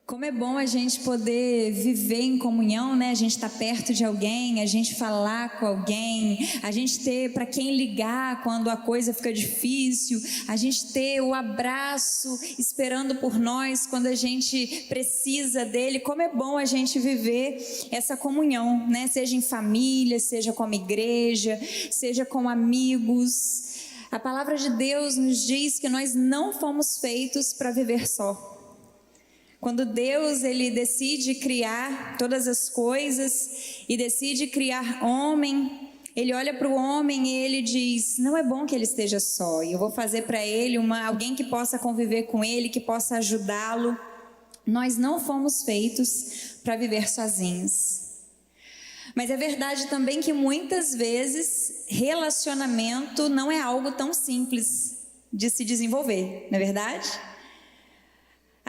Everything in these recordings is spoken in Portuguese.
Como é bom a gente poder viver em comunhão, né? A gente estar perto de alguém, a gente falar com alguém, a gente ter para quem ligar quando a coisa fica difícil, a gente ter o abraço esperando por nós quando a gente precisa dele. Como é bom a gente viver essa comunhão, né? Seja em família, seja como igreja, seja com amigos. A palavra de Deus nos diz que nós não fomos feitos para viver só. Quando Deus ele decide criar todas as coisas e decide criar homem, ele olha para o homem e ele diz: não é bom que ele esteja só, e eu vou fazer para ele alguém que possa conviver com ele, que possa ajudá-lo. Nós não fomos feitos para viver sozinhos. Mas é verdade também que muitas vezes relacionamento não é algo tão simples de se desenvolver, não é verdade?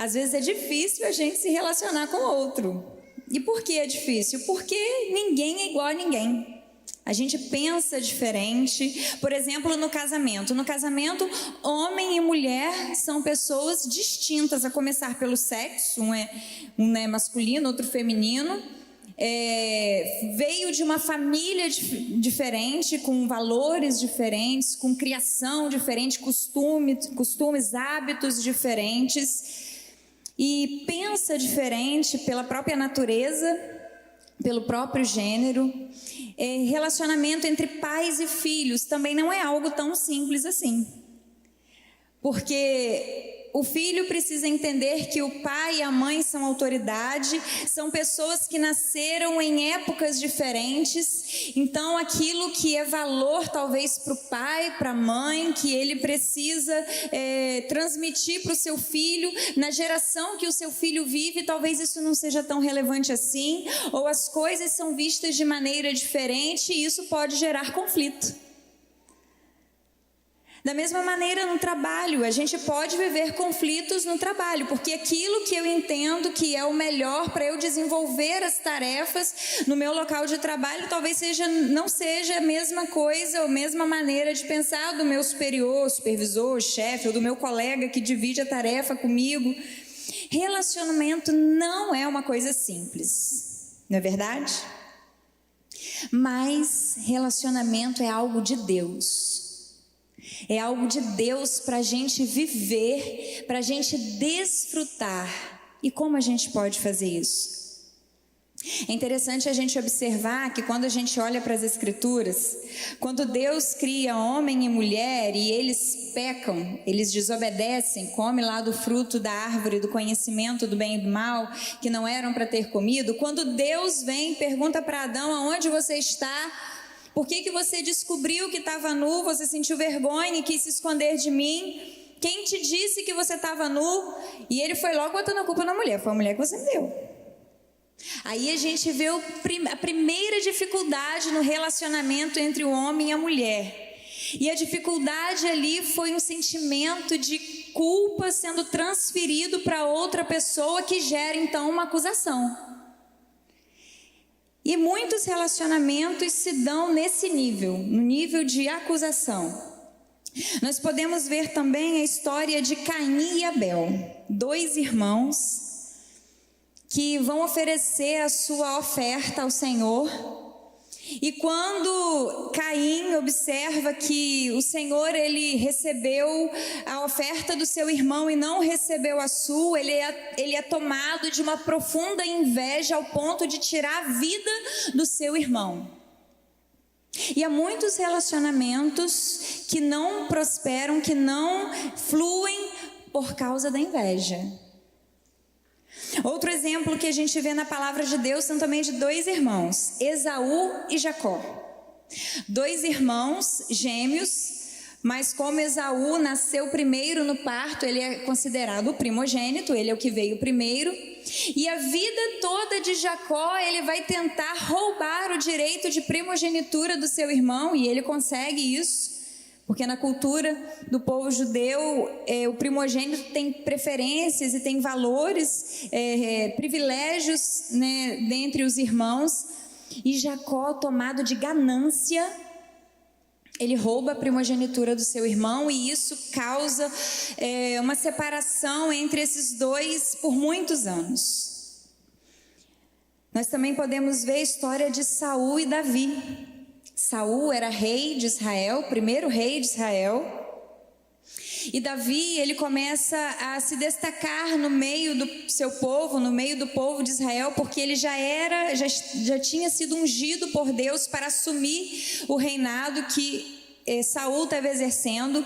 Às vezes é difícil a gente se relacionar com o outro. E por que é difícil? Porque ninguém é igual a ninguém. A gente pensa diferente. Por exemplo, no casamento. No casamento, homem e mulher são pessoas distintas, a começar pelo sexo. Um é masculino, outro feminino. Veio de uma família diferente, com valores diferentes, com criação diferente, costumes, hábitos diferentes. E pensa diferente pela própria natureza, pelo próprio gênero. Relacionamento entre pais e filhos também não é algo tão simples assim. Porque o filho precisa entender que o pai e a mãe são autoridade, são pessoas que nasceram em épocas diferentes. Então aquilo que é valor talvez para o pai, para a mãe, que ele precisa transmitir para o seu filho, na geração que o seu filho vive, talvez isso não seja tão relevante assim, ou as coisas são vistas de maneira diferente e isso pode gerar conflito. Da mesma maneira no trabalho, a gente pode viver conflitos no trabalho, porque aquilo que eu entendo que é o melhor para eu desenvolver as tarefas no meu local de trabalho, talvez não seja a mesma coisa ou a mesma maneira de pensar do meu superior, supervisor, chefe, ou do meu colega que divide a tarefa comigo. Relacionamento não é uma coisa simples, não é verdade? Mas relacionamento é algo de Deus. É algo de Deus para a gente viver, para a gente desfrutar. E como a gente pode fazer isso? É interessante a gente observar que quando a gente olha para as Escrituras, quando Deus cria homem e mulher e eles pecam, eles desobedecem, comem lá do fruto da árvore do conhecimento do bem e do mal, que não eram para ter comido, quando Deus vem e pergunta para Adão: aonde você está? Por que você descobriu que estava nu? Você sentiu vergonha e quis se esconder de mim? Quem te disse que você estava nu? E ele foi logo botando a culpa na mulher. Foi a mulher que você me deu. Aí a gente vê a primeira dificuldade no relacionamento entre o homem e a mulher. E a dificuldade ali foi um sentimento de culpa sendo transferido para outra pessoa, que gera então uma acusação. E muitos relacionamentos se dão nesse nível, no nível de acusação. Nós podemos ver também a história de Caim e Abel, dois irmãos que vão oferecer a sua oferta ao Senhor. E quando Caim observa que o Senhor ele recebeu a oferta do seu irmão e não recebeu a sua, ele é tomado de uma profunda inveja ao ponto de tirar a vida do seu irmão. E há muitos relacionamentos que não prosperam, que não fluem por causa da inveja. Outro exemplo que a gente vê na palavra de Deus são também de dois irmãos, Esaú e Jacó. Dois irmãos gêmeos, mas como Esaú nasceu primeiro no parto, ele é considerado o primogênito, ele é o que veio primeiro. E a vida toda de Jacó, ele vai tentar roubar o direito de primogenitura do seu irmão, e ele consegue isso. Porque na cultura do povo judeu, o primogênito tem preferências e tem valores, privilégios, né, dentre os irmãos. E Jacó, tomado de ganância, ele rouba a primogenitura do seu irmão e isso causa uma separação entre esses dois por muitos anos. Nós também podemos ver a história de Saul e Davi. Saul era rei de Israel, primeiro rei de Israel. E Davi, ele começa a se destacar no meio do seu povo, no meio do povo de Israel, porque ele já tinha sido ungido por Deus para assumir o reinado que Saul estava exercendo.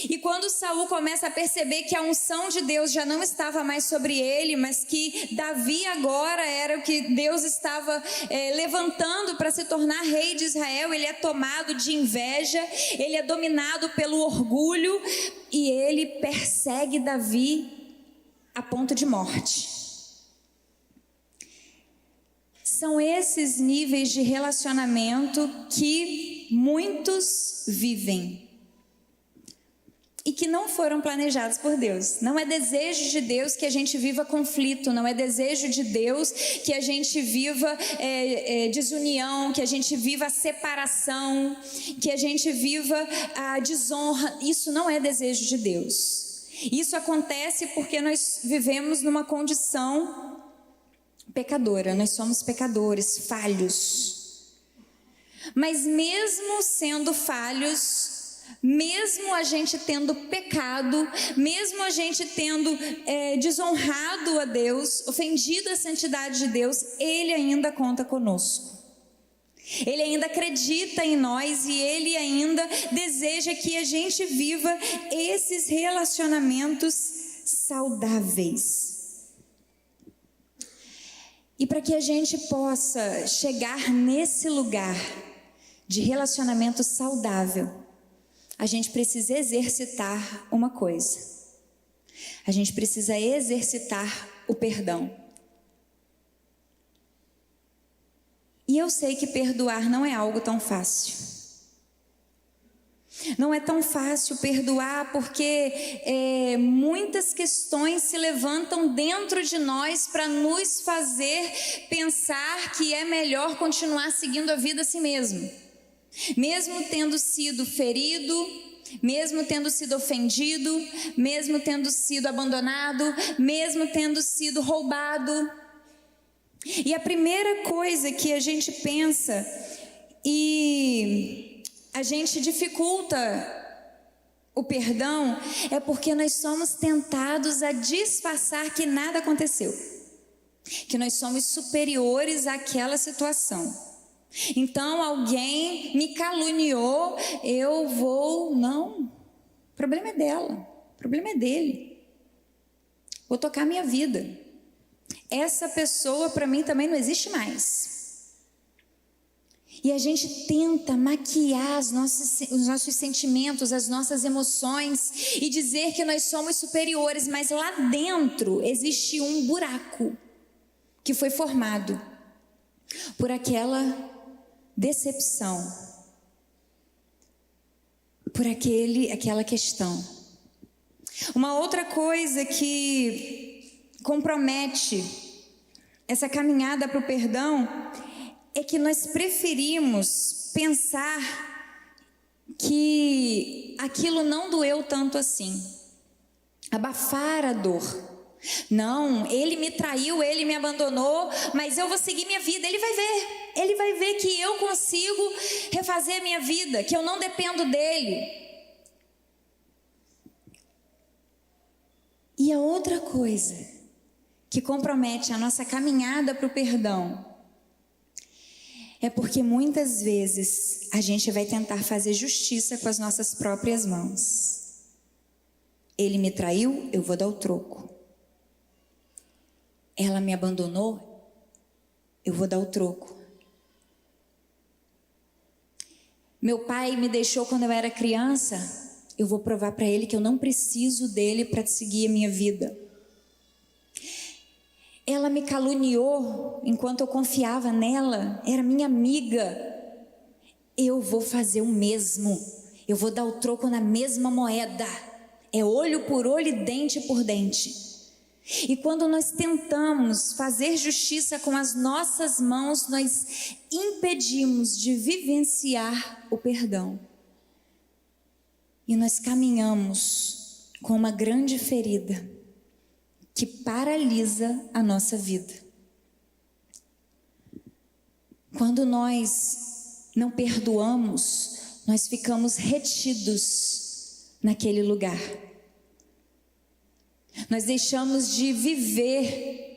E quando Saul começa a perceber que a unção de Deus já não estava mais sobre ele, mas que Davi agora era o que Deus estava levantando para se tornar rei de Israel, ele é tomado de inveja, ele é dominado pelo orgulho e ele persegue Davi a ponto de morte. São esses níveis de relacionamento que muitos vivem e que não foram planejados por Deus. Não é desejo de Deus que a gente viva conflito, não é desejo de Deus que a gente viva desunião, que a gente viva a separação, que a gente viva a desonra. Isso não é desejo de Deus. Isso acontece porque nós vivemos numa condição pecadora, nós somos pecadores, falhos. Mas mesmo sendo falhos, mesmo a gente tendo pecado, mesmo a gente tendo desonrado a Deus, ofendido a santidade de Deus, Ele ainda conta conosco. Ele ainda acredita em nós e Ele ainda deseja que a gente viva esses relacionamentos saudáveis. E para que a gente possa chegar nesse lugar de relacionamento saudável, a gente precisa exercitar uma coisa. A gente precisa exercitar o perdão. E eu sei que perdoar não é algo tão fácil. Não é tão fácil perdoar porque muitas questões se levantam dentro de nós para nos fazer pensar que é melhor continuar seguindo a vida assim mesmo. Mesmo tendo sido ferido, mesmo tendo sido ofendido, mesmo tendo sido abandonado, mesmo tendo sido roubado. E a primeira coisa que a gente pensa e a gente dificulta o perdão é porque nós somos tentados a disfarçar que nada aconteceu, que nós somos superiores àquela situação. Então alguém me caluniou, não, o problema é dela, o problema é dele, vou tocar minha vida, essa pessoa para mim também não existe mais. E a gente tenta maquiar os nossos sentimentos, as nossas emoções e dizer que nós somos superiores, mas lá dentro existe um buraco que foi formado por aquela decepção, por aquela questão. Uma outra coisa que compromete essa caminhada para o perdão é que nós preferimos pensar que aquilo não doeu tanto assim, abafar a dor. Não, ele me traiu, ele me abandonou, mas eu vou seguir minha vida. Ele vai ver que eu consigo refazer a minha vida, que eu não dependo dele. E a outra coisa que compromete a nossa caminhada para o perdão é porque muitas vezes a gente vai tentar fazer justiça com as nossas próprias mãos. Ele me traiu, eu vou dar o troco. Ela me abandonou, eu vou dar o troco. Meu pai me deixou quando eu era criança, eu vou provar para ele que eu não preciso dele para seguir a minha vida. Ela me caluniou enquanto eu confiava nela, era minha amiga. Eu vou fazer o mesmo, eu vou dar o troco na mesma moeda. É olho por olho e dente por dente. E quando nós tentamos fazer justiça com as nossas mãos, nós impedimos de vivenciar o perdão. e nós caminhamos com uma grande ferida que paralisa a nossa vida. Quando nós não perdoamos, nós ficamos retidos naquele lugar. Nós deixamos de viver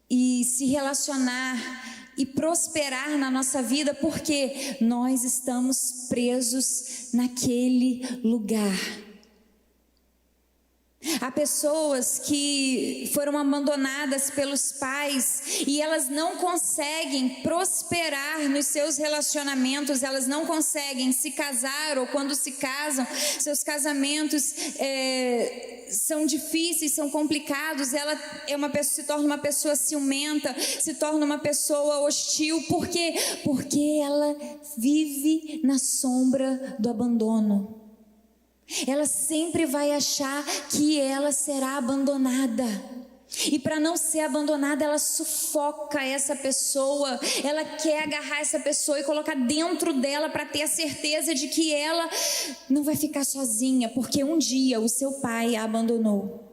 e se relacionar e prosperar na nossa vida porque nós estamos presos naquele lugar. Há pessoas que foram abandonadas pelos pais e elas não conseguem prosperar nos seus relacionamentos, elas não conseguem se casar, ou quando se casam, seus casamentos são difíceis, são complicados, ela se torna uma pessoa ciumenta, se torna uma pessoa hostil. Por quê? Porque ela vive na sombra do abandono. Ela sempre vai achar que ela será abandonada. E para não ser abandonada, ela sufoca essa pessoa. Ela quer agarrar essa pessoa e colocar dentro dela para ter a certeza de que ela não vai ficar sozinha, porque um dia o seu pai a abandonou.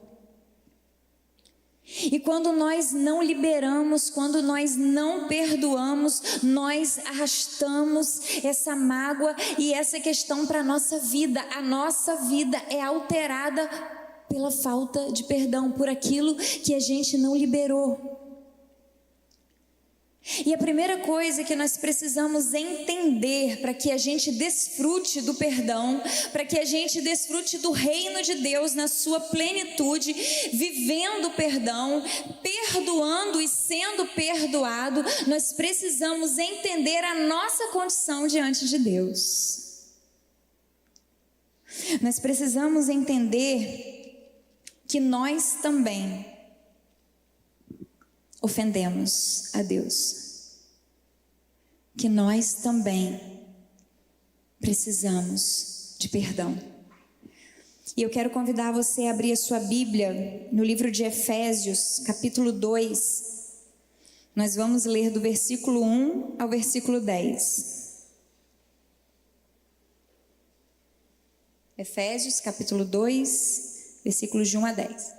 E quando nós não liberamos, quando nós não perdoamos, nós arrastamos essa mágoa e essa questão para a nossa vida. A nossa vida é alterada pela falta de perdão, por aquilo que a gente não liberou. E a primeira coisa que nós precisamos entender para que a gente desfrute do perdão, para que a gente desfrute do reino de Deus na sua plenitude, vivendo o perdão, perdoando e sendo perdoado, nós precisamos entender a nossa condição diante de Deus. Nós precisamos entender que nós também ofendemos a Deus, que nós também precisamos de perdão. E eu quero convidar você a abrir a sua Bíblia no livro de Efésios, capítulo 2. Nós vamos ler do versículo 1 ao versículo 10. Efésios, capítulo 2, versículos de 1 a 10.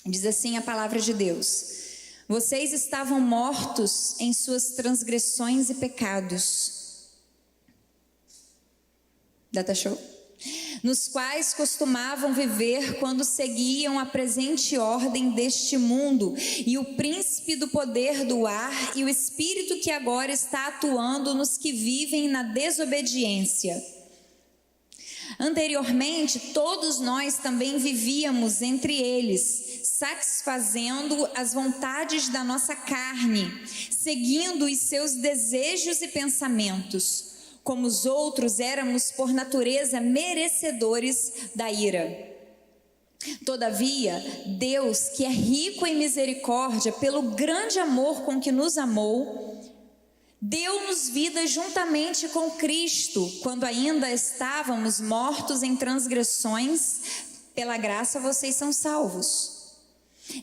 Diz assim a palavra de Deus: vocês estavam mortos em suas transgressões e pecados. Data show? Nos quais costumavam viver quando seguiam a presente ordem deste mundo e o príncipe do poder do ar e o espírito que agora está atuando nos que vivem na desobediência. Anteriormente, todos nós também vivíamos entre eles, satisfazendo as vontades da nossa carne, seguindo os seus desejos e pensamentos. Como os outros, éramos por natureza merecedores da ira. Todavia, Deus, que é rico em misericórdia, pelo grande amor com que nos amou, deu-nos vida juntamente com Cristo, quando ainda estávamos mortos em transgressões. Pela graça vocês são salvos.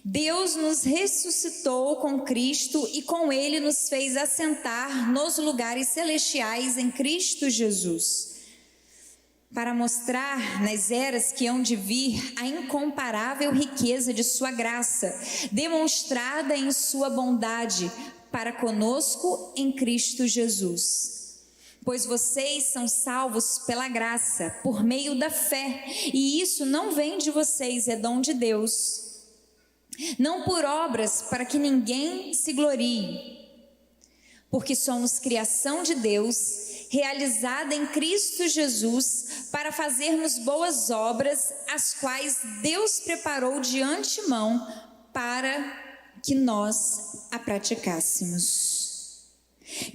Deus nos ressuscitou com Cristo e com Ele nos fez assentar nos lugares celestiais em Cristo Jesus, para mostrar nas eras que hão de vir a incomparável riqueza de sua graça, demonstrada em sua bondade para conosco em Cristo Jesus. Pois vocês são salvos pela graça, por meio da fé, e isso não vem de vocês, é dom de Deus. Não por obras, para que ninguém se glorie, porque somos criação de Deus, realizada em Cristo Jesus, para fazermos boas obras, as quais Deus preparou de antemão para que nós a praticássemos.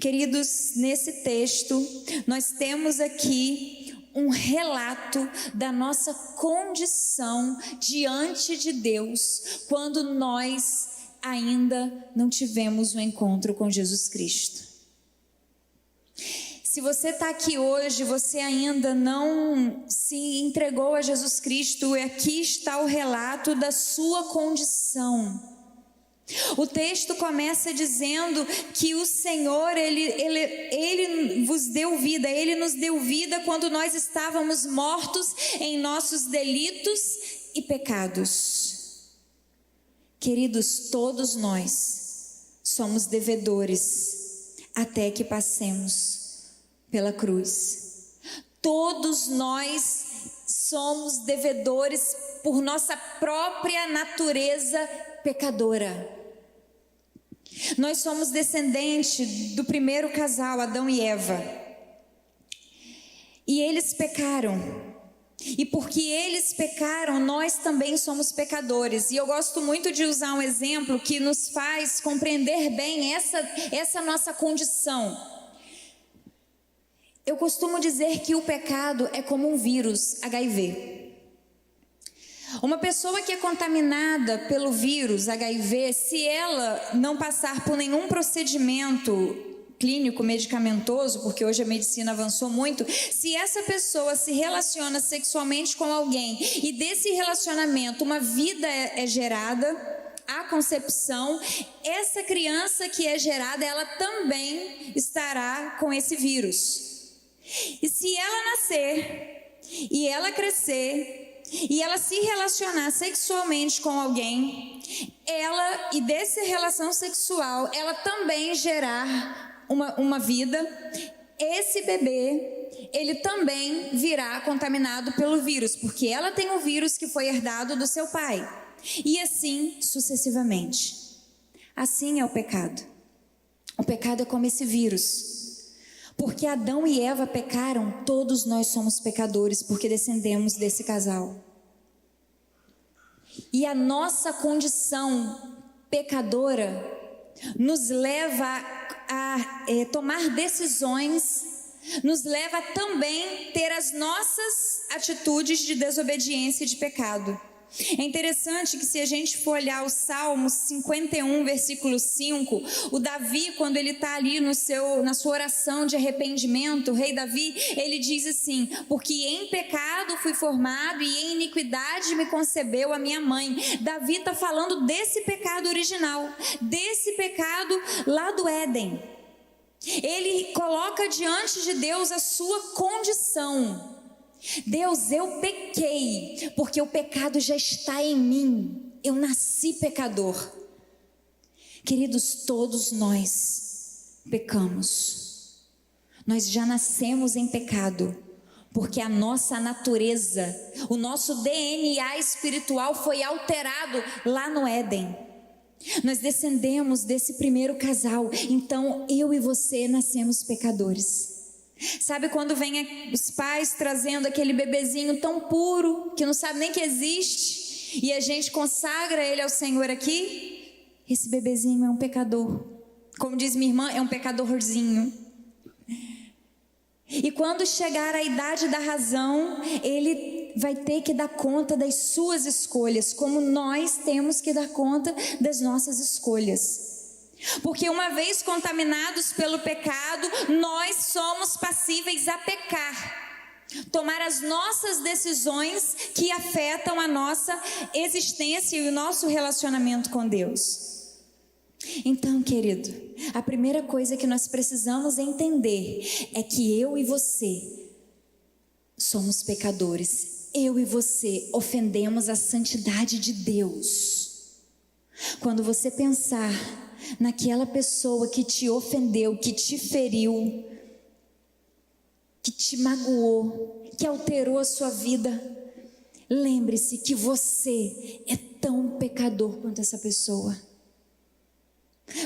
Queridos, nesse texto nós temos aqui um relato da nossa condição diante de Deus quando nós ainda não tivemos um encontro com Jesus Cristo. Se você está aqui hoje, você ainda não se entregou a Jesus Cristo, e aqui está o relato da sua condição. O texto começa dizendo que o Senhor, Ele vos deu vida, Ele nos deu vida quando nós estávamos mortos em nossos delitos e pecados. Queridos, todos nós somos devedores até que passemos pela cruz. Todos nós somos devedores por nossa própria natureza pecadora. Nós somos descendentes do primeiro casal, Adão e Eva. E eles pecaram. E porque eles pecaram, nós também somos pecadores. E eu gosto muito de usar um exemplo que nos faz compreender bem essa nossa condição. Eu costumo dizer que o pecado é como um vírus, HIV. Uma pessoa que é contaminada pelo vírus HIV, se ela não passar por nenhum procedimento clínico, medicamentoso, porque hoje a medicina avançou muito, se essa pessoa se relaciona sexualmente com alguém e desse relacionamento uma vida é gerada, a concepção, essa criança que é gerada, ela também estará com esse vírus. E se ela nascer e ela crescer e ela se relacionar sexualmente com alguém, e dessa relação sexual, ela também gerar uma vida, esse bebê, ele também virá contaminado pelo vírus, porque ela tem um vírus que foi herdado do seu pai, e assim sucessivamente. Assim é o pecado. O pecado é como esse vírus. Porque Adão e Eva pecaram, todos nós somos pecadores, porque descendemos desse casal. E a nossa condição pecadora nos leva a tomar decisões, nos leva a também ter as nossas atitudes de desobediência e de pecado. É interessante que se a gente for olhar o Salmo 51, versículo 5, o Davi, quando ele está ali na sua oração de arrependimento, o rei Davi, ele diz assim: porque em pecado fui formado e em iniquidade me concebeu a minha mãe. Davi está falando desse pecado original, desse pecado lá do Éden. Ele coloca diante de Deus a sua condição. Deus, eu pequei, porque o pecado já está em mim, eu nasci pecador. Queridos, todos nós pecamos, nós já nascemos em pecado, porque a nossa natureza, o nosso DNA espiritual foi alterado lá no Éden. Nós descendemos desse primeiro casal, então eu e você nascemos pecadores. Sabe quando vem os pais trazendo aquele bebezinho tão puro, que não sabe nem que existe, e a gente consagra ele ao Senhor aqui? Esse bebezinho é um pecador. Como diz minha irmã, é um pecadorzinho. E quando chegar a idade da razão, ele vai ter que dar conta das suas escolhas, como nós temos que dar conta das nossas escolhas. Porque uma vez contaminados pelo pecado, nós somos passíveis a pecar, tomar as nossas decisões que afetam a nossa existência e o nosso relacionamento com Deus. Então, querido, a primeira coisa que nós precisamos entender é que eu e você somos pecadores. Eu e você ofendemos a santidade de Deus. Quando você pensar naquela pessoa que te ofendeu, que te feriu, que te magoou, que alterou a sua vida, lembre-se que você é tão pecador quanto essa pessoa.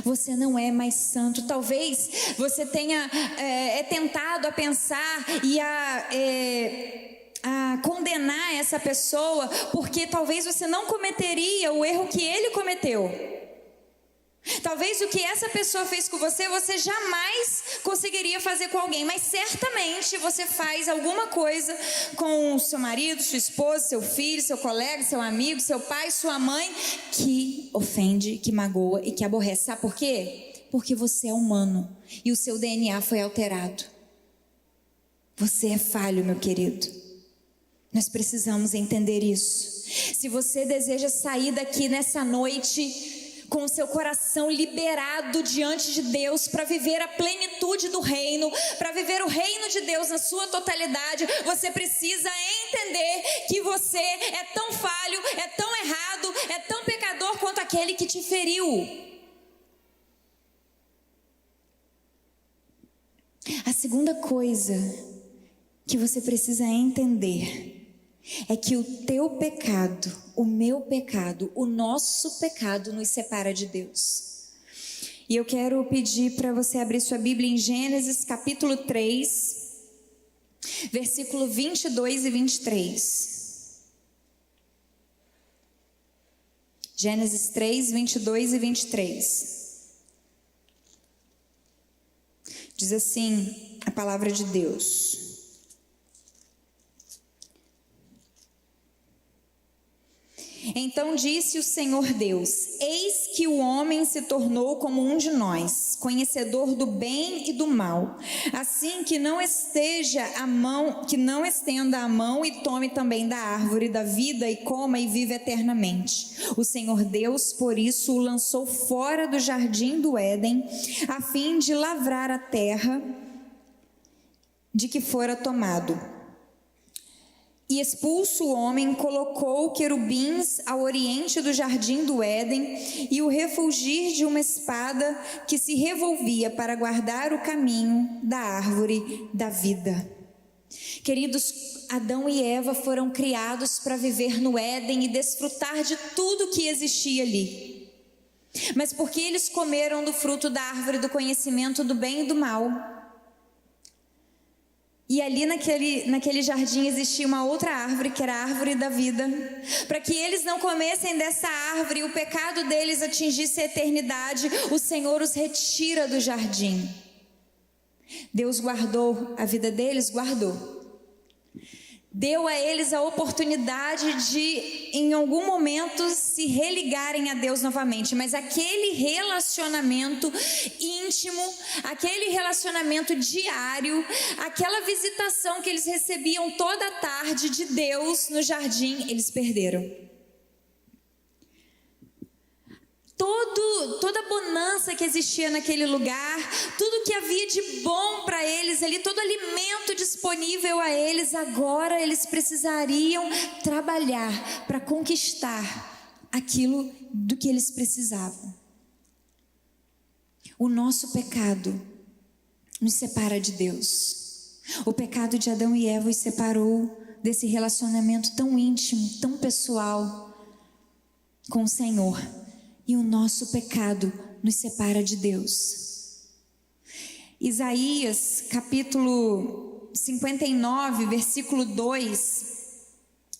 Você não é mais santo. Talvez você tenha tentado a pensar e a condenar essa pessoa, porque talvez você não cometeria o erro que ele cometeu. Talvez o que essa pessoa fez com você, você jamais conseguiria fazer com alguém, mas certamente você faz alguma coisa com o seu marido, sua esposa, seu filho, seu colega, seu amigo, seu pai, sua mãe, que ofende, que magoa e que aborrece. Sabe por quê? Porque você é humano e o seu DNA foi alterado. Você é falho, meu querido. Nós precisamos entender isso. Se você deseja sair daqui nessa noite com o seu coração liberado diante de Deus para viver a plenitude do reino, para viver o reino de Deus na sua totalidade, você precisa entender que você é tão falho, é tão errado, é tão pecador quanto aquele que te feriu. A segunda coisa que você precisa entender é que o teu pecado, o meu pecado, o nosso pecado nos separa de Deus. E eu quero pedir para você abrir sua Bíblia em Gênesis capítulo 3, versículo 22 e 23. Gênesis 3, 22 e 23. Diz assim a palavra de Deus: Então disse o Senhor Deus: Eis que o homem se tornou como um de nós, conhecedor do bem e do mal. Assim que não estenda a mão e tome também da árvore da vida e coma e vive eternamente. O Senhor Deus, por isso, o lançou fora do jardim do Éden, a fim de lavrar a terra de que fora tomado. E expulso o homem, colocou querubins ao oriente do jardim do Éden e o refulgir de uma espada que se revolvia para guardar o caminho da árvore da vida. Queridos, Adão e Eva foram criados para viver no Éden e desfrutar de tudo que existia ali. Mas porque eles comeram do fruto da árvore do conhecimento do bem e do mal, e ali naquele jardim existia uma outra árvore, que era a árvore da vida. Para que eles não comessem dessa árvore e o pecado deles atingisse a eternidade, o Senhor os retira do jardim. Deus guardou a vida deles? Guardou. Deu a eles a oportunidade de, em algum momento, se religarem a Deus novamente. Mas aquele relacionamento íntimo, aquele relacionamento diário, aquela visitação que eles recebiam toda tarde de Deus no jardim, eles perderam. Toda a bonança que existia naquele lugar, tudo que havia de bom para eles ali, todo alimento disponível a eles, agora eles precisariam trabalhar para conquistar aquilo do que eles precisavam. O nosso pecado nos separa de Deus. O pecado de Adão e Eva os separou desse relacionamento tão íntimo, tão pessoal com o Senhor. E o nosso pecado nos separa de Deus. Isaías, capítulo 59, versículo 2,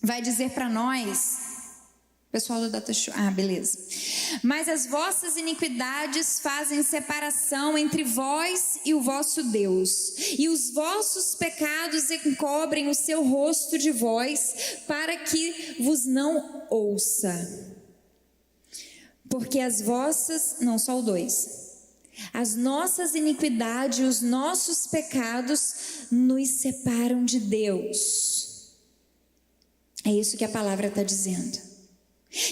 vai dizer para nós, pessoal do Data Show, beleza. Mas as vossas iniquidades fazem separação entre vós e o vosso Deus, e os vossos pecados encobrem o seu rosto de vós, para que vos não ouça. Porque as vossas, não só o 2, as nossas iniquidades e os nossos pecados nos separam de Deus. É isso que a palavra está dizendo.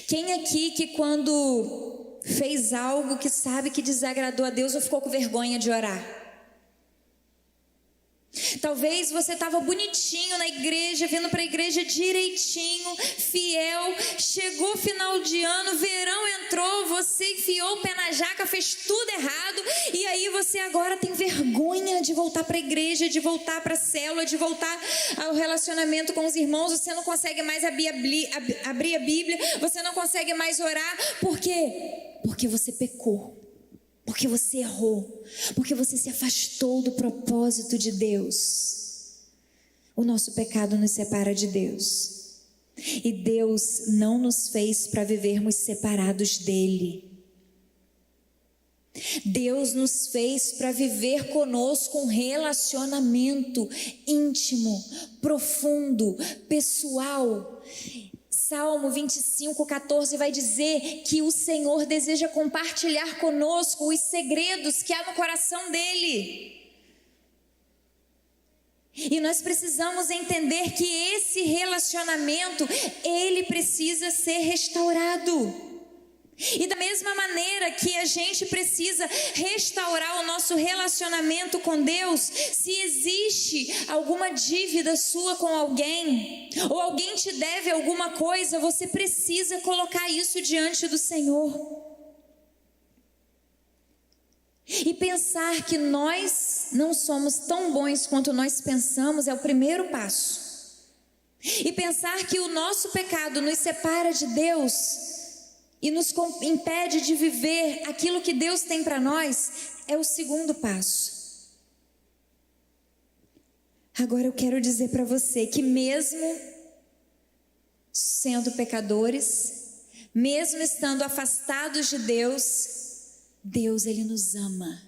Quem aqui que quando fez algo que sabe que desagradou a Deus ou ficou com vergonha de orar? Talvez você estava bonitinho na igreja, vindo para a igreja direitinho, fiel, chegou o final de ano, verão entrou, você enfiou o pé na jaca, fez tudo errado, e aí você agora tem vergonha de voltar para a igreja, de voltar para a célula, de voltar ao relacionamento com os irmãos, você não consegue mais abrir a Bíblia, você não consegue mais orar, por quê? Porque você pecou. Porque você errou, porque você se afastou do propósito de Deus. O nosso pecado nos separa de Deus. E Deus não nos fez para vivermos separados dele. Deus nos fez para viver conosco um relacionamento íntimo, profundo, pessoal. Salmo 25:14 vai dizer que o Senhor deseja compartilhar conosco os segredos que há no coração dele. E nós precisamos entender que esse relacionamento, ele precisa ser restaurado. E da mesma maneira que a gente precisa restaurar o nosso relacionamento com Deus, se existe alguma dívida sua com alguém, ou alguém te deve alguma coisa, você precisa colocar isso diante do Senhor. E pensar que nós não somos tão bons quanto nós pensamos é o primeiro passo. E pensar que o nosso pecado nos separa de Deus e nos impede de viver aquilo que Deus tem para nós é o segundo passo. Agora eu quero dizer para você que mesmo sendo pecadores, mesmo estando afastados de Deus, Deus, Ele nos ama.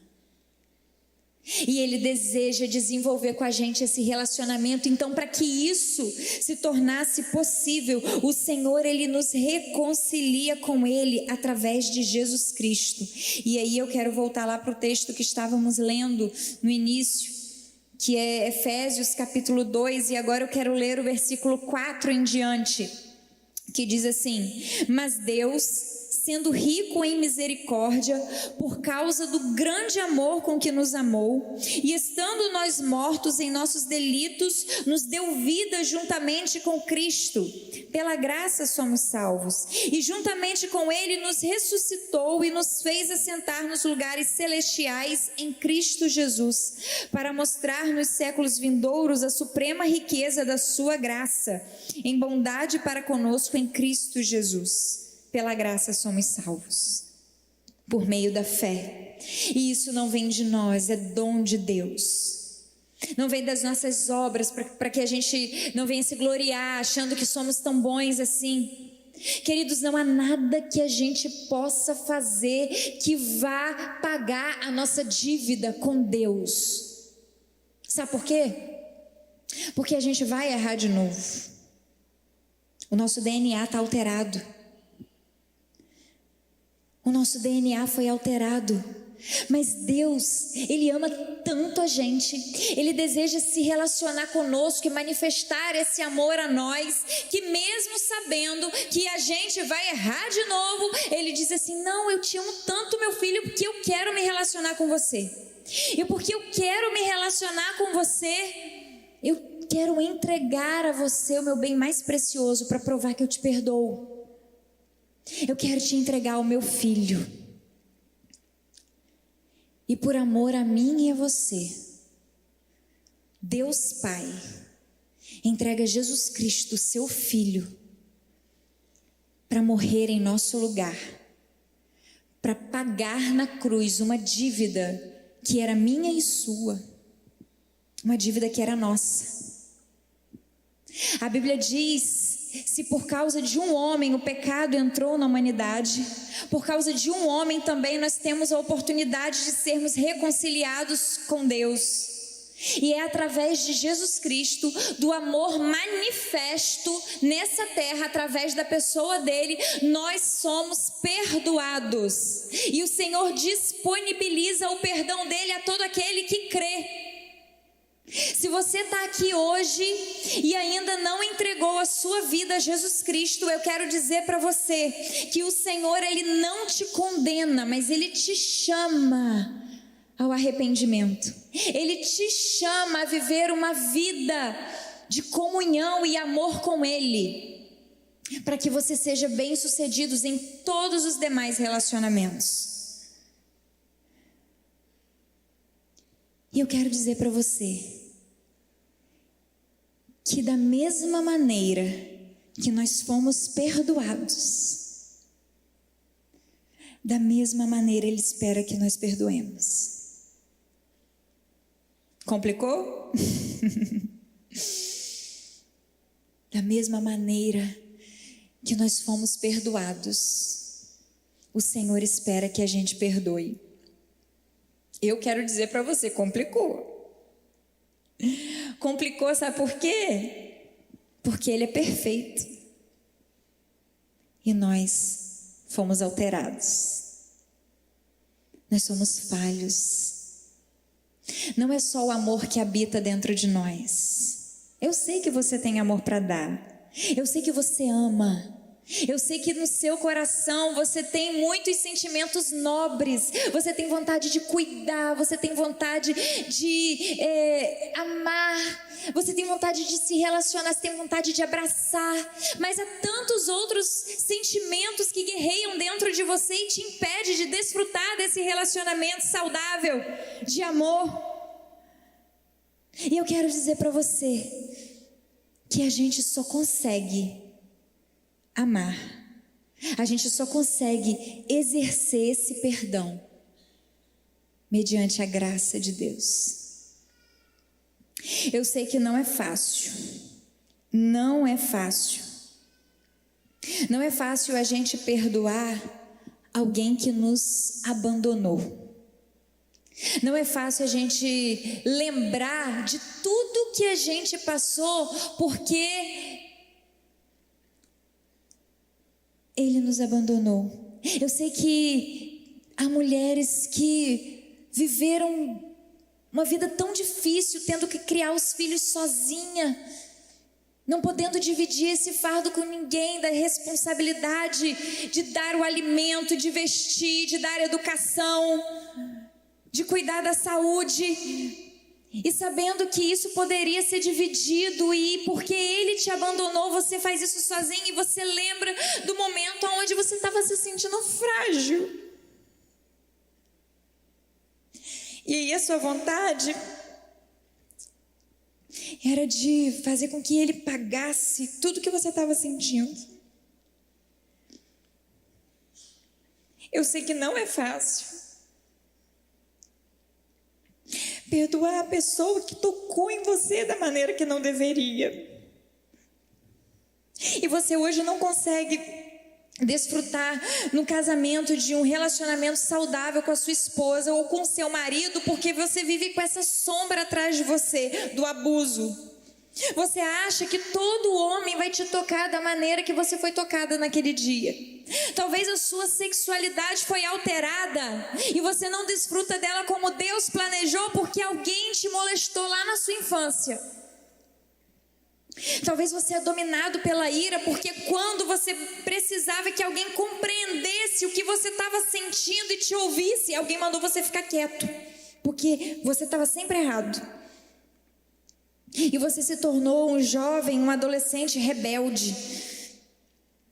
E Ele deseja desenvolver com a gente esse relacionamento. Então, para que isso se tornasse possível, o Senhor, Ele nos reconcilia com Ele através de Jesus Cristo. E aí eu quero voltar lá para o texto que estávamos lendo no início, que é Efésios capítulo 2, e agora eu quero ler o versículo 4 em diante, que diz assim: mas Deus, sendo rico em misericórdia, por causa do grande amor com que nos amou, e estando nós mortos em nossos delitos, nos deu vida juntamente com Cristo. Pela graça somos salvos, e juntamente com Ele nos ressuscitou e nos fez assentar nos lugares celestiais em Cristo Jesus, para mostrar nos séculos vindouros a suprema riqueza da sua graça, em bondade para conosco em Cristo Jesus. Pela graça somos salvos, por meio da fé. E isso não vem de nós, é dom de Deus. Não vem das nossas obras, para que a gente não venha se gloriar achando que somos tão bons assim. Queridos, não há nada que a gente possa fazer que vá pagar a nossa dívida com Deus. Sabe por quê? Porque a gente vai errar de novo. O nosso DNA está alterado. O nosso DNA foi alterado, mas Deus, Ele ama tanto a gente, Ele deseja se relacionar conosco e manifestar esse amor a nós, que mesmo sabendo que a gente vai errar de novo, Ele diz assim: não, eu te amo tanto, meu filho, porque eu quero me relacionar com você, e porque eu quero me relacionar com você, eu quero entregar a você o meu bem mais precioso para provar que eu te perdoo. Eu quero te entregar o meu filho. E por amor a mim e a você, Deus Pai entrega Jesus Cristo, seu Filho, para morrer em nosso lugar, para pagar na cruz uma dívida que era minha e sua, uma dívida que era nossa. A Bíblia diz: se por causa de um homem o pecado entrou na humanidade, por causa de um homem também nós temos a oportunidade de sermos reconciliados com Deus. E é através de Jesus Cristo, do amor manifesto nessa terra, através da pessoa dele, nós somos perdoados. E o Senhor disponibiliza o perdão dele a todo aquele que crê. Se você está aqui hoje e ainda não entregou a sua vida a Jesus Cristo, eu quero dizer para você que o Senhor, Ele não te condena, mas Ele te chama ao arrependimento. Ele te chama a viver uma vida de comunhão e amor com Ele, para que você seja bem-sucedido em todos os demais relacionamentos. E eu quero dizer para você que da mesma maneira que nós fomos perdoados, da mesma maneira Ele espera que nós perdoemos. Complicou? Da mesma maneira que nós fomos perdoados, o Senhor espera que a gente perdoe. Eu quero dizer para você, complicou. Complicou, sabe por quê? Porque Ele é perfeito e nós fomos alterados. Nós somos falhos. Não é só o amor que habita dentro de nós. Eu sei que você tem amor para dar. Eu sei que você ama. Eu sei que no seu coração você tem muitos sentimentos nobres, você tem vontade de cuidar, você tem vontade de amar, você tem vontade de se relacionar, você tem vontade de abraçar, mas há tantos outros sentimentos que guerreiam dentro de você e te impedem de desfrutar desse relacionamento saudável, de amor. E eu quero dizer para você que a gente só consegue amar, a gente só consegue exercer esse perdão mediante a graça de Deus. Eu sei que não é fácil, não é fácil a gente perdoar alguém que nos abandonou. Não é fácil a gente lembrar de tudo que a gente passou porque ele nos abandonou. Eu sei que há mulheres que viveram uma vida tão difícil, tendo que criar os filhos sozinha, não podendo dividir esse fardo com ninguém, da responsabilidade de dar o alimento, de vestir, de dar educação, de cuidar da saúde. E sabendo que isso poderia ser dividido, e porque ele te abandonou, você faz isso sozinho, e você lembra do momento onde você estava se sentindo frágil. E aí a sua vontade era de fazer com que ele pagasse tudo que você estava sentindo. Eu sei que não é fácil perdoar a pessoa que tocou em você da maneira que não deveria. E você hoje não consegue desfrutar no casamento de um relacionamento saudável com a sua esposa ou com o seu marido, porque você vive com essa sombra atrás de você, do abuso. Você acha que todo homem vai te tocar da maneira que você foi tocada naquele dia. Talvez a sua sexualidade foi alterada e você não desfruta dela como Deus planejou porque alguém te molestou lá na sua infância. Talvez você é dominado pela ira porque quando você precisava que alguém compreendesse o que você estava sentindo e te ouvisse, alguém mandou você ficar quieto, porque você estava sempre errado. E você se tornou um jovem, um adolescente rebelde,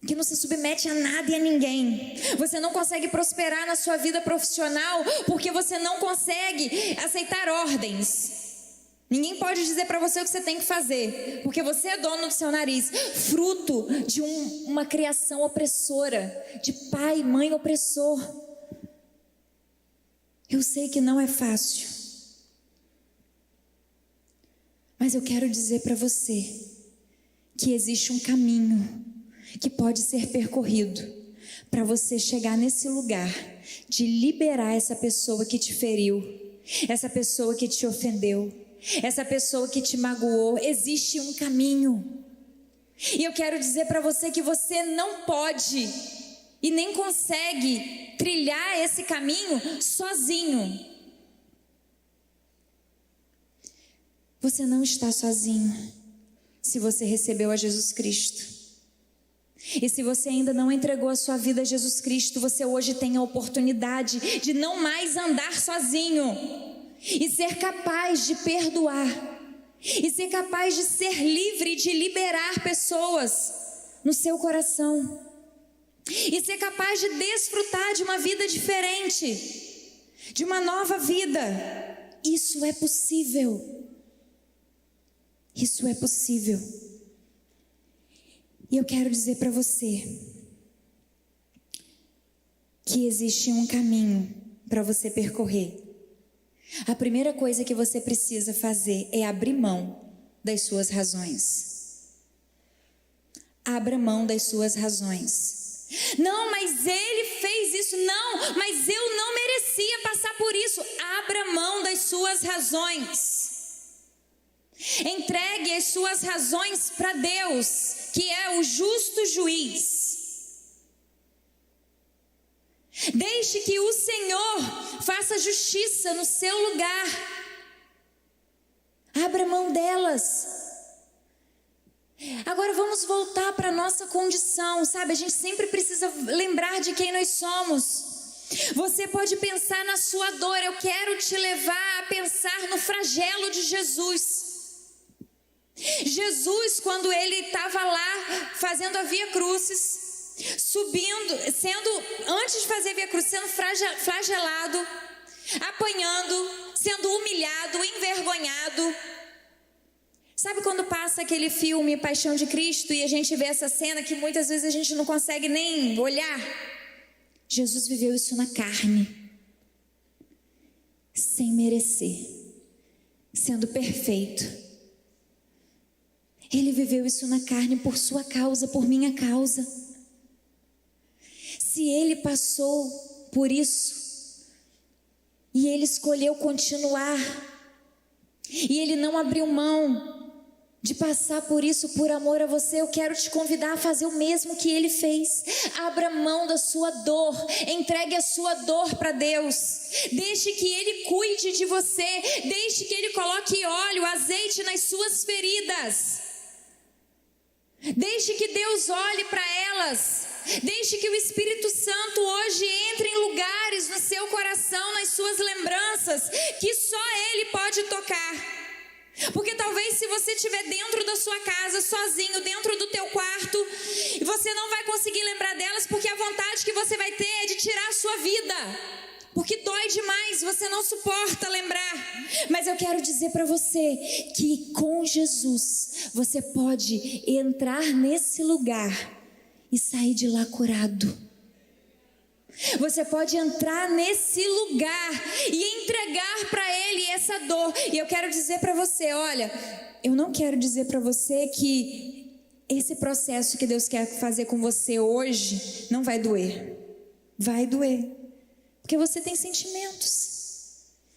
que não se submete a nada e a ninguém. Você não consegue prosperar na sua vida profissional porque você não consegue aceitar ordens. Ninguém pode dizer para você o que você tem que fazer, porque você é dono do seu nariz, fruto de uma criação opressora, de pai e mãe opressor. Eu sei que não é fácil, mas eu quero dizer para você que existe um caminho que pode ser percorrido para você chegar nesse lugar de liberar essa pessoa que te feriu, essa pessoa que te ofendeu, essa pessoa que te magoou. Existe um caminho. E eu quero dizer para você que você não pode e nem consegue trilhar esse caminho sozinho. Você não está sozinho se você recebeu a Jesus Cristo. E se você ainda não entregou a sua vida a Jesus Cristo, você hoje tem a oportunidade de não mais andar sozinho e ser capaz de perdoar, e ser capaz de ser livre, de liberar pessoas no seu coração, e ser capaz de desfrutar de uma vida diferente, de uma nova vida. Isso é possível. Isso é possível. E eu quero dizer para você que existe um caminho para você percorrer. A primeira coisa que você precisa fazer é abrir mão das suas razões. Abra mão das suas razões. Não, mas ele fez isso. Não, mas eu não merecia passar por isso. Abra mão das suas razões. Entregue as suas razões para Deus, que é o justo juiz. Deixe que o Senhor faça justiça no seu lugar. Abra mão delas. Agora vamos voltar para a nossa condição, sabe? A gente sempre precisa lembrar de quem nós somos. Você pode pensar na sua dor. Eu quero te levar a pensar no flagelo de Jesus. Jesus, quando ele estava lá fazendo a Via Crucis, subindo, antes de fazer a Via Crucis, sendo flagelado, apanhando, sendo humilhado, envergonhado. Sabe quando passa aquele filme Paixão de Cristo e a gente vê essa cena que muitas vezes a gente não consegue nem olhar? Jesus viveu isso na carne, sem merecer, sendo perfeito. Ele viveu isso na carne por sua causa, por minha causa. Se ele passou por isso, e ele escolheu continuar, e ele não abriu mão de passar por isso por amor a você, eu quero te convidar a fazer o mesmo que ele fez. Abra mão da sua dor, entregue a sua dor para Deus, deixe que ele cuide de você, deixe que ele coloque óleo, azeite nas suas feridas, deixe que Deus olhe para elas, deixe que o Espírito Santo hoje entre em lugares no seu coração, nas suas lembranças, que só ele pode tocar. Porque talvez se você estiver dentro da sua casa, sozinho, dentro do teu quarto, você não vai conseguir lembrar delas, porque a vontade que você vai ter é de tirar a sua vida, porque dói demais, você não suporta lembrar. Mas eu quero dizer para você que com Jesus você pode entrar nesse lugar e sair de lá curado. Você pode entrar nesse lugar e entregar para Ele essa dor. E eu quero dizer para você, olha, eu não quero dizer para você que esse processo que Deus quer fazer com você hoje não vai doer. Vai doer, porque você tem sentimentos.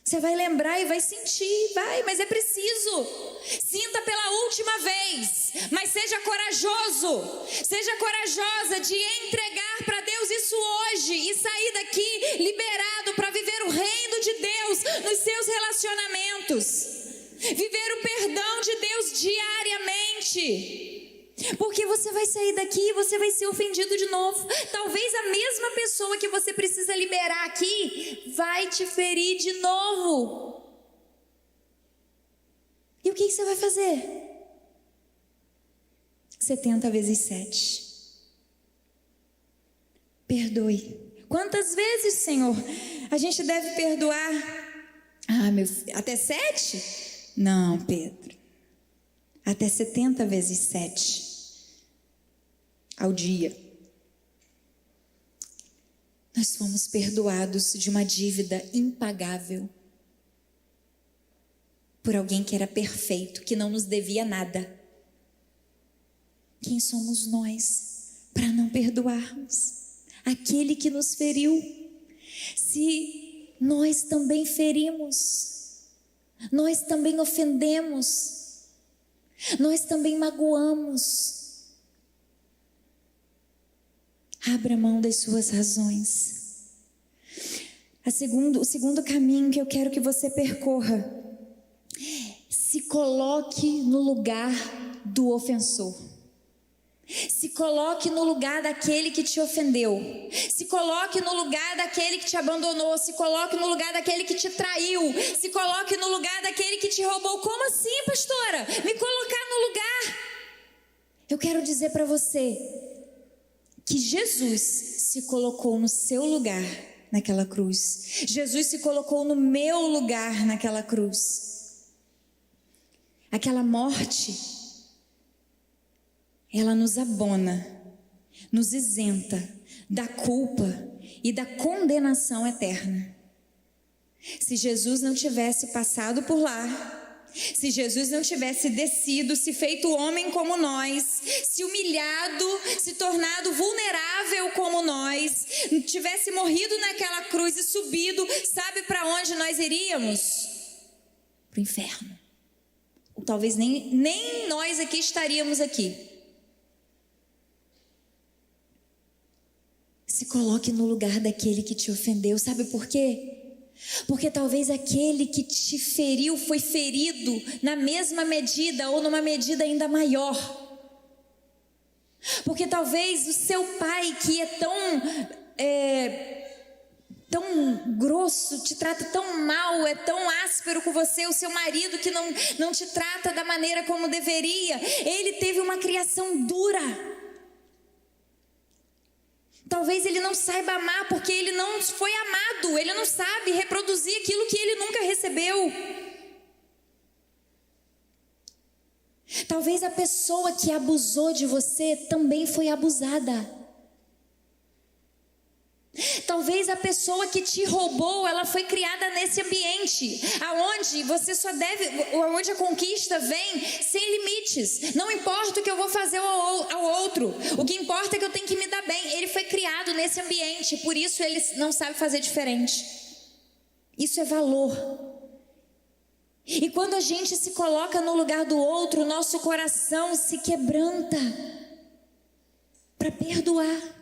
Você vai lembrar e vai sentir, mas é preciso. Sinta pela última vez, mas seja corajoso, seja corajosa de entregar para Deus isso hoje e sair daqui liberado para viver o reino de Deus nos seus relacionamentos, viver o perdão de Deus diariamente. Porque você vai sair daqui e você vai ser ofendido de novo. Talvez a mesma pessoa que você precisa liberar aqui vai te ferir de novo. E o que você vai fazer? 70 vezes 7. Perdoe. Quantas vezes, Senhor, a gente deve perdoar? Meu filho, até 7? Não, Pedro. Até 70 vezes 7 ao dia. Nós fomos perdoados de uma dívida impagável por alguém que era perfeito, que não nos devia nada. Quem somos nós para não perdoarmos aquele que nos feriu? Se nós também ferimos, nós também ofendemos, nós também magoamos. Abra mão das suas razões. O segundo caminho que eu quero que você percorra: se coloque no lugar do ofensor. Se coloque no lugar daquele que te ofendeu. Se coloque no lugar daquele que te abandonou. Se coloque no lugar daquele que te traiu. Se coloque no lugar daquele que te roubou. Como assim, pastora? Me colocar no lugar? Eu quero dizer para você que Jesus se colocou no seu lugar naquela cruz. Jesus se colocou no meu lugar naquela cruz. Aquela morte, ela nos abona, nos isenta da culpa e da condenação eterna. Se Jesus não tivesse passado por lá, se Jesus não tivesse descido, se feito homem como nós, se humilhado, se tornado vulnerável como nós, tivesse morrido naquela cruz e subido, sabe para onde nós iríamos? Para o inferno. Ou talvez nem nós aqui estaríamos aqui. Se coloque no lugar daquele que te ofendeu. Sabe por quê? Porque talvez aquele que te feriu foi ferido na mesma medida ou numa medida ainda maior. Porque talvez o seu pai, que é tão grosso, te trata tão mal, é tão áspero com você, o seu marido que não te trata da maneira como deveria, ele teve uma criação dura. Talvez ele não saiba amar porque ele não foi amado, ele não sabe reproduzir aquilo que ele nunca recebeu. Talvez a pessoa que abusou de você também foi abusada. Talvez a pessoa que te roubou, ela foi criada nesse ambiente, aonde você só onde a conquista vem sem limites. Não importa o que eu vou fazer ao outro, o que importa é que eu tenho que me dar bem. Ele foi criado nesse ambiente, por isso ele não sabe fazer diferente. Isso é valor. E quando a gente se coloca no lugar do outro, o nosso coração se quebranta para perdoar.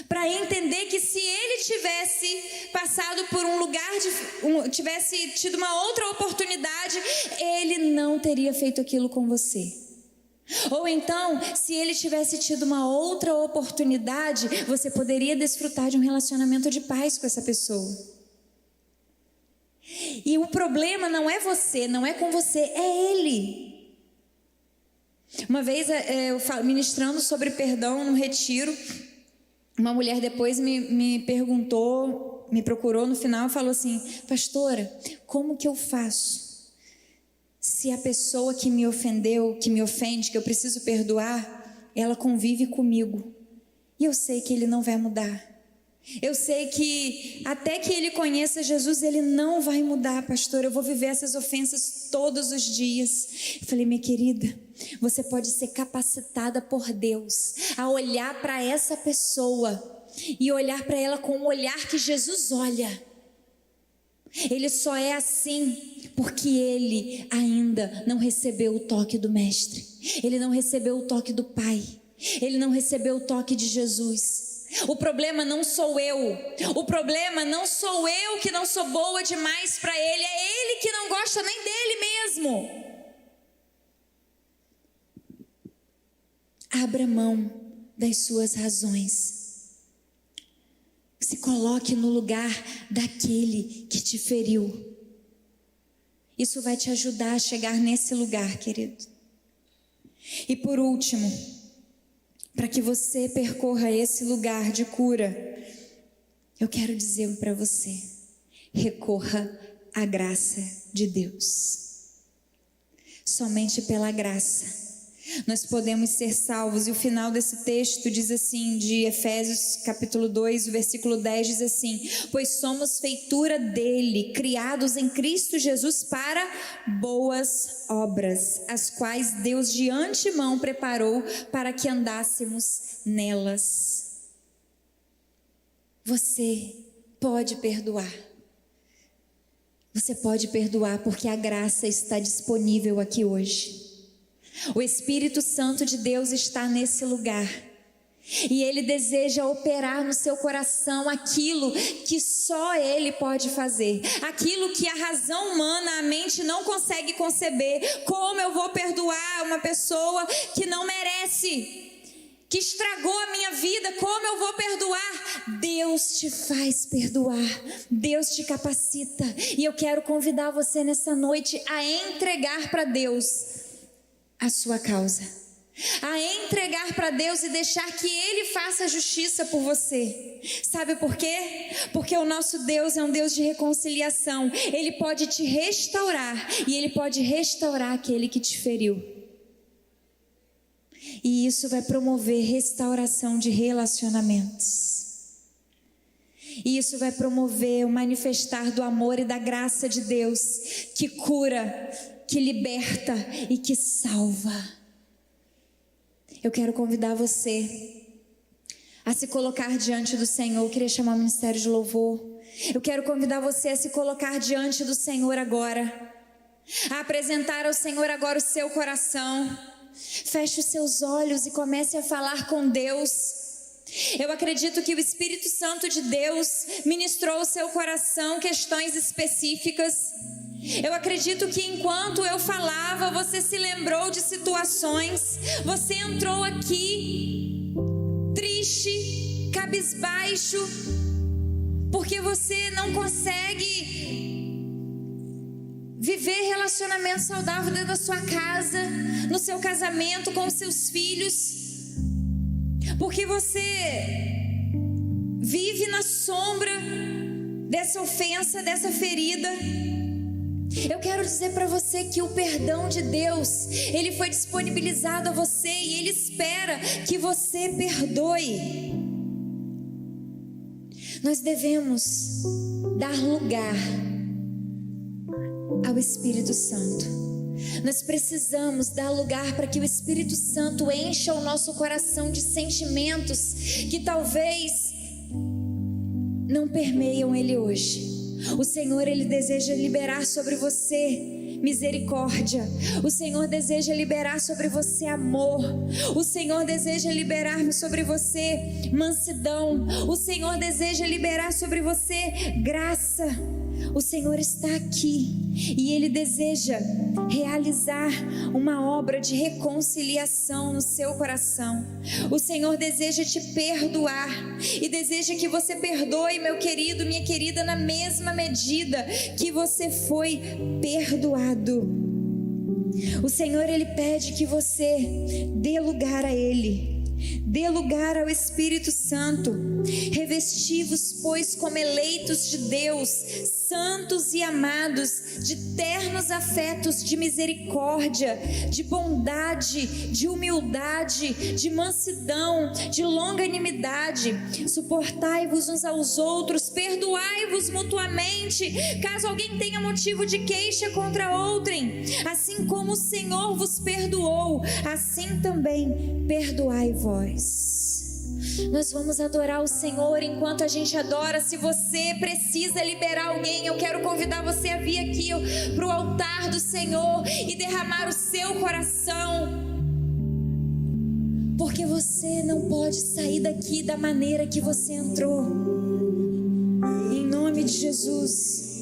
Para entender que se ele tivesse passado por um lugar, tivesse tido uma outra oportunidade, ele não teria feito aquilo com você. Ou então, se ele tivesse tido uma outra oportunidade, você poderia desfrutar de um relacionamento de paz com essa pessoa. E o problema não é você, não é com você, é ele. Uma vez, eu ministrando sobre perdão no retiro, uma mulher depois me perguntou, me procurou no final e falou assim: pastora, como que eu faço se a pessoa que me ofendeu, que me ofende, que eu preciso perdoar, ela convive comigo e eu sei que ele não vai mudar? Eu sei que até que ele conheça Jesus, ele não vai mudar, pastor. Eu vou viver essas ofensas todos os dias. Eu falei: minha querida, você pode ser capacitada por Deus a olhar para essa pessoa e olhar para ela com o olhar que Jesus olha. Ele só é assim porque ele ainda não recebeu o toque do Mestre. Ele não recebeu o toque do Pai. Ele não recebeu o toque de Jesus. O problema não sou eu. O problema não sou eu que não sou boa demais para ele. É ele que não gosta nem dele mesmo. Abra mão das suas razões. Se coloque no lugar daquele que te feriu. Isso vai te ajudar a chegar nesse lugar, querido. E por último, para que você percorra esse lugar de cura, eu quero dizer para você: recorra à graça de Deus. Somente pela graça nós podemos ser salvos. E o final desse texto diz assim, de Efésios capítulo 2, o versículo 10 diz assim: pois somos feitura dele, criados em Cristo Jesus para boas obras, as quais Deus de antemão preparou para que andássemos nelas. Você pode perdoar. Você pode perdoar porque a graça está disponível aqui hoje. O Espírito Santo de Deus está nesse lugar e Ele deseja operar no seu coração aquilo que só Ele pode fazer, aquilo que a razão humana, a mente não consegue conceber. Como eu vou perdoar uma pessoa que não merece, que estragou a minha vida? Como eu vou perdoar? Deus te faz perdoar, Deus te capacita. E eu quero convidar você nessa noite a entregar para Deus a sua causa, a entregar para Deus e deixar que Ele faça a justiça por você. Sabe por quê? Porque o nosso Deus é um Deus de reconciliação. Ele pode te restaurar e Ele pode restaurar aquele que te feriu. E isso vai promover restauração de relacionamentos. E isso vai promover o manifestar do amor e da graça de Deus, que cura, que liberta e que salva. Eu quero convidar você a se colocar diante do Senhor. Eu queria chamar o ministério de louvor. Eu quero convidar você a se colocar diante do Senhor agora, a apresentar ao Senhor agora o seu coração. Feche os seus olhos e comece a falar com Deus. Eu acredito que o Espírito Santo de Deus ministrou ao seu coração questões específicas. Eu acredito que enquanto eu falava, você se lembrou de situações, você entrou aqui triste, cabisbaixo, porque você não consegue viver relacionamento saudável dentro da sua casa, no seu casamento, com os seus filhos, porque você vive na sombra dessa ofensa, dessa ferida. Eu quero dizer para você que o perdão de Deus, ele foi disponibilizado a você e ele espera que você perdoe. Nós devemos dar lugar ao Espírito Santo. Nós precisamos dar lugar para que o Espírito Santo encha o nosso coração de sentimentos que talvez não permeiam ele hoje. O Senhor, ele deseja liberar sobre você misericórdia. O Senhor deseja liberar sobre você amor. O Senhor deseja liberar sobre você mansidão. O Senhor deseja liberar sobre você graça. O Senhor está aqui e Ele deseja realizar uma obra de reconciliação no seu coração. O Senhor deseja te perdoar e deseja que você perdoe, meu querido, minha querida, na mesma medida que você foi perdoado. O Senhor, Ele pede que você dê lugar a Ele. Dê lugar ao Espírito Santo. Revesti-vos, pois, como eleitos de Deus, santos e amados, de ternos afetos, de misericórdia, de bondade, de humildade, de mansidão, de longanimidade. Suportai-vos uns aos outros, perdoai-vos mutuamente, caso alguém tenha motivo de queixa contra outrem. Assim como o Senhor vos perdoou, assim também perdoai vós. Nós vamos adorar o Senhor enquanto a gente adora. Se você precisa liberar alguém, eu quero convidar você a vir aqui para o altar do Senhor e derramar o seu coração, porque você não pode sair daqui da maneira que você entrou. Em nome de Jesus.